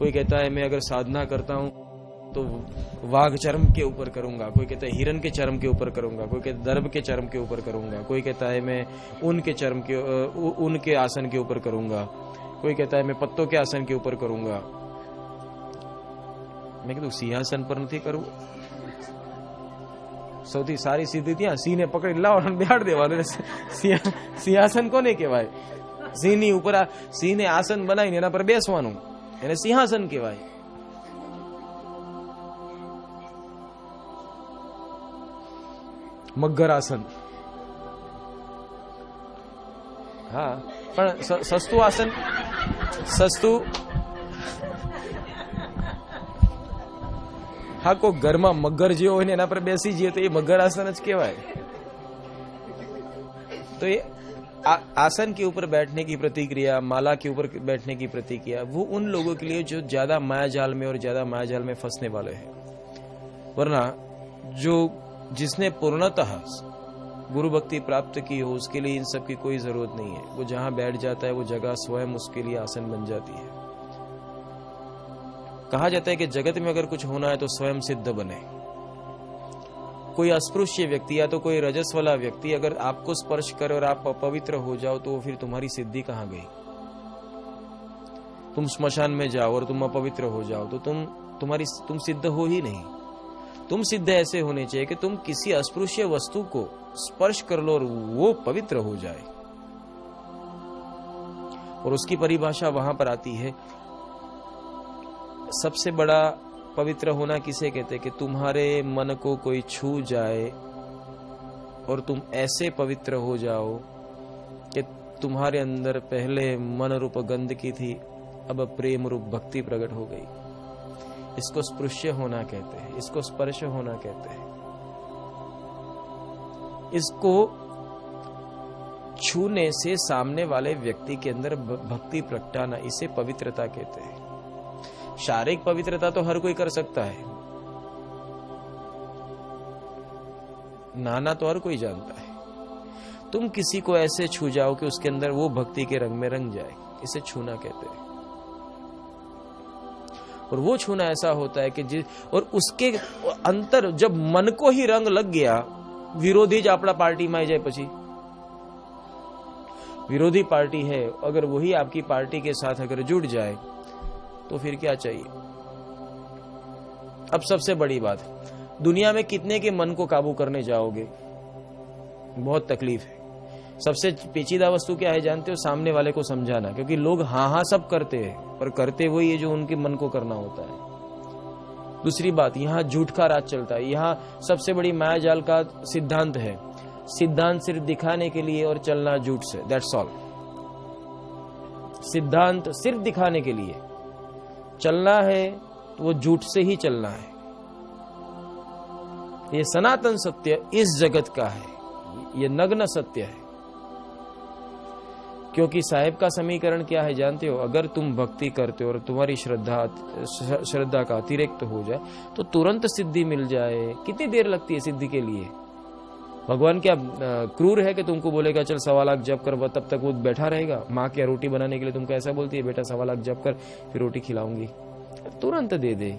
कोई कहता है मैं अगर साधना करता हूं तो वाघ चर्म के ऊपर करूंगा, कोई कहता है हिरण के चर्म के ऊपर करूंगा, कोई कहता है दर्भ के चर्म के ऊपर करूंगा, कोई कहता है मैं ऊन के आसन के ऊपर करूंगा, कोई कहता है मैं पत्तों के आसन के ऊपर करूंगा। मैं कीधुं सिंहासन पर नहीं करूं, સૌથી સારી સિદ્ધિ ત્યાં સિંહને પકડી લાવવાનો બેહાડ દેવાનો। સિંહાસન કોને કહેવાય? સિંહની ઉપર સિંહને આસન બનાવીને એના પર બેસવાનું, એને સિંહાસન કહેવાય। મગર આસન, હા પણ સસ્તું આસન, સસ્તું हाँ को घर में मगर जो हो एना पर बेसी जाए तो ये मगर आसन ज कहेवाय। तो ये आसन के ऊपर बैठने की प्रतिक्रिया, माला के ऊपर बैठने की प्रतिक्रिया, वो उन लोगों के लिए जो ज्यादा मायाजाल में और ज्यादा मायाजाल में फंसने वाले हैं। वरना जो जिसने पूर्णतः गुरु भक्ति प्राप्त की हो उसके लिए इन सब की कोई जरूरत नहीं है। वो जहां बैठ जाता है वो जगह स्वयं उसके लिए आसन बन जाती है। कहा जाता है कि जगत में अगर कुछ होना है तो स्वयं सिद्ध बने। कोई अस्पृश्य व्यक्ति या तो कोई रजस वाला व्यक्ति अगर आपको स्पर्श करे और आप अपवित्र हो जाओ तो फिर तुम्हारी सिद्धि कहां गई? तुम स्मशान में जाओ और तुम अपवित्र हो जाओ तो तुम सिद्ध हो ही नहीं। तुम सिद्ध ऐसे होने चाहिए कि तुम किसी अस्पृश्य वस्तु को स्पर्श कर लो और वो पवित्र हो जाए। और उसकी परिभाषा वहां पर आती है, सबसे बड़ा पवित्र होना किसे कहते हैं? कि तुम्हारे मन को कोई छू जाए और तुम ऐसे पवित्र हो जाओ कि तुम्हारे अंदर पहले मन रूप गंदगी थी, अब प्रेम रूप भक्ति प्रकट हो गई। इसको स्पृश्य होना कहते हैं, इसको स्पर्श होना कहते हैं। इसको छूने से सामने वाले व्यक्ति के अंदर भक्ति प्रगटाना, इसे पवित्रता कहते हैं। शारीरिक पवित्रता तो हर कोई कर सकता है, नहाना तो हर कोई जानता है। तुम किसी को ऐसे छू जाओ कि उसके अंदर वो भक्ति के रंग में रंग जाए, इसे छूना कहते हैं। और वो छूना ऐसा होता है कि और उसके अंतर जब मन को ही रंग लग गया, विरोधी ज अपना पार्टी में आ जाए, पछी विरोधी पार्टी है अगर वही आपकी पार्टी के साथ अगर जुड़ जाए तो फिर क्या चाहिए? अब सबसे बड़ी बात, दुनिया में कितने के मन को काबू करने जाओगे? बहुत तकलीफ है। सबसे पेचीदा वस्तु क्या है जानते हो? सामने वाले को समझाना, क्योंकि लोग हाँ हाँ सब करते हैं पर करते वही है जो उनके मन को करना होता है। दूसरी बात, यहाँ झूठ का राज चलता है। यहाँ सबसे बड़ी मायाजाल का सिद्धांत है, सिद्धांत सिर्फ दिखाने के लिए और चलना झूठ से, दैट्स ऑल। सिद्धांत सिर्फ दिखाने के लिए चलना है तो वो झूठ से ही चलना है। ये सनातन सत्य इस जगत का है, ये नग्न सत्य है। क्योंकि साहेब का समीकरण क्या है जानते हो? अगर तुम भक्ति करते हो और तुम्हारी श्रद्धा का अतिरिक्त हो जाए तो तुरंत सिद्धि मिल जाए। कितनी देर लगती है सिद्धि के लिए? भगवान क्या क्रूर है कि तुमको बोलेगा चल 1.25 लाख जप कर, तब तक वो बैठा रहेगा? माँ क्या रोटी बनाने के लिए तुमको ऐसा बोलती है, बेटा 1.25 लाख जप कर फिर रोटी खिलाऊंगी? तुरंत दे दे।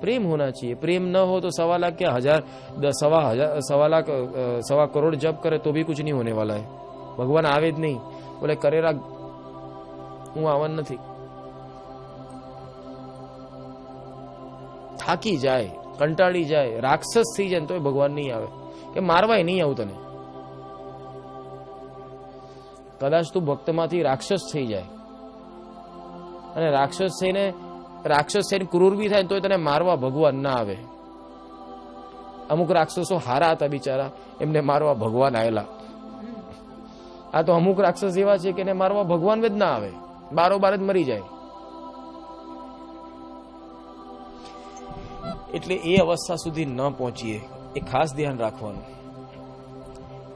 प्रेम होना चाहिए। प्रेम न हो तो 1.25 लाख क्या, 1.25 करोड़ जप करे तो भी कुछ नहीं होने वाला है। भगवान आवे ज नहीं, बोले करेरा हूँ आवन नहीं। थाकी जाए, कंटाળી जाए, राक्षस थी जाए तो भगवान नहीं आवे કે મારવાય નહીં આવું તને। કદાચ તું ભક્તમાંથી રાક્ષસ થઈ જાય અને રાક્ષસ થઈને ક્રૂર બી થાય તો તને મારવા ભગવાન ના આવે। અમુક રાક્ષસો હારા હતા બિચારા, એમને મારવા ભગવાન આવેલા। આ તો અમુક રાક્ષસ એવા છે કે એને મારવા ભગવાન જ ના આવે, બારોબાર જ મરી જાય। એટલે એ અવસ્થા સુધી ન પહોંચીએ, एक खास ध्यान रखवानो।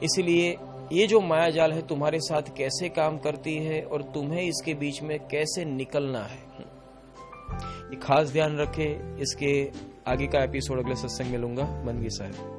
इसलिए ये जो मायाजाल है तुम्हारे साथ कैसे काम करती है और तुम्हें इसके बीच में कैसे निकलना है, ये खास ध्यान रखे। इसके आगे का एपिसोड अगले सत्संग में लूंगा। मनवी साहब।